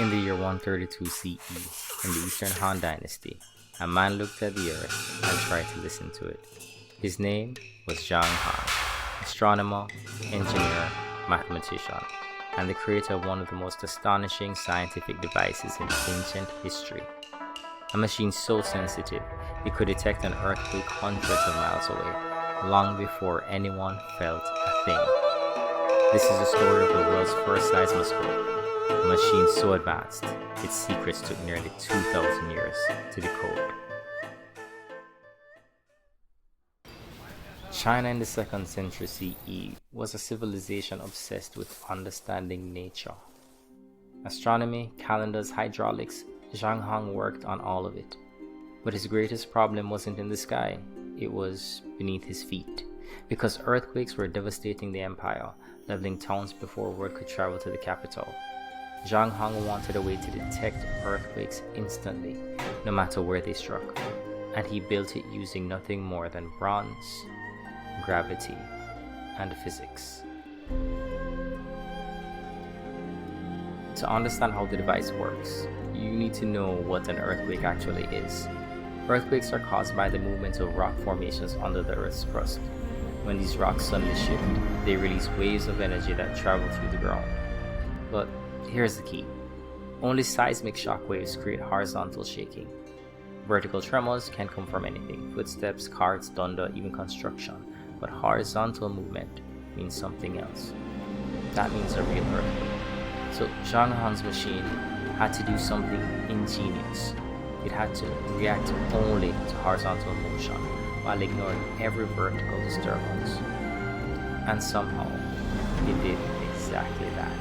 In the year 132 CE, in the Eastern Han Dynasty, a man looked at the earth and tried to listen to it. His name was Zhang Heng, astronomer, engineer, mathematician, and the creator of one of the most astonishing scientific devices in ancient history. A machine so sensitive it could detect an earthquake hundreds of miles away, long before anyone felt a thing. This is the story of the world's first seismoscope, a machine so advanced, its secrets took nearly 2,000 years to decode. China in the 2nd century CE was a civilization obsessed with understanding nature. Astronomy, calendars, hydraulics, Zhang Heng worked on all of it. But his greatest problem wasn't in the sky, it was beneath his feet. Because earthquakes were devastating the empire, leveling towns before word could travel to the capital. Zhang Heng wanted a way to detect earthquakes instantly, no matter where they struck. And he built it using nothing more than bronze, gravity, and physics. To understand how the device works, you need to know what an earthquake actually is. Earthquakes are caused by the movement of rock formations under the Earth's crust. When these rocks suddenly shift, they release waves of energy that travel through the ground. But here's the key. Only seismic shockwaves create horizontal shaking. Vertical tremors can come from anything: footsteps, carts, thunder, even construction. But horizontal movement means something else. That means a real earthquake. So Zhang Heng's machine had to do something ingenious. It had to react only to horizontal motion while ignoring every vertical disturbance. And somehow, it did exactly that.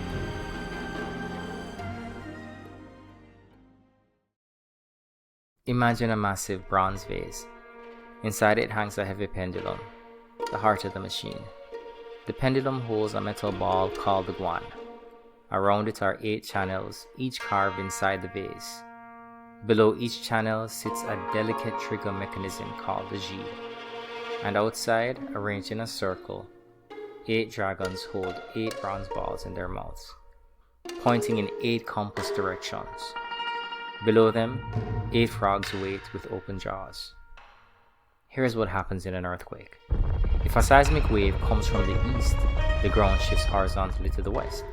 Imagine a massive bronze vase. Inside it hangs a heavy pendulum, the heart of the machine. The pendulum holds a metal ball called the guan. Around it are 8 channels, each carved inside the vase. Below each channel sits a delicate trigger mechanism called the Ji. And outside, arranged in a circle, 8 dragons hold 8 bronze balls in their mouths, pointing in 8 compass directions. Below them, 8 frogs wait with open jaws. Here's what happens in an earthquake. If a seismic wave comes from the east, the ground shifts horizontally to the west.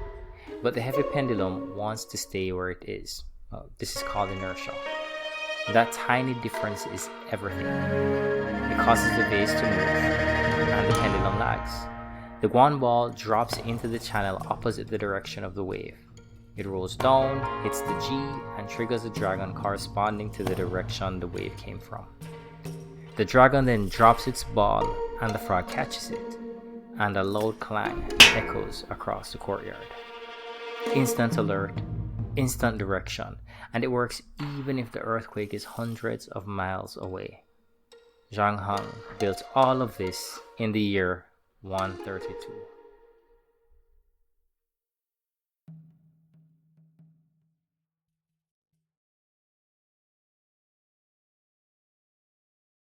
But the heavy pendulum wants to stay where it is. This is called inertia. That tiny difference is everything. It causes the vase to move, and the pendulum lags. The guan ball drops into the channel opposite the direction of the wave. It rolls down, hits the G, and triggers a dragon corresponding to the direction the wave came from. The dragon then drops its ball, and the frog catches it, and a loud clang echoes across the courtyard. Instant alert, instant direction, and it works even if the earthquake is hundreds of miles away. Zhang Heng built all of this in the year 132.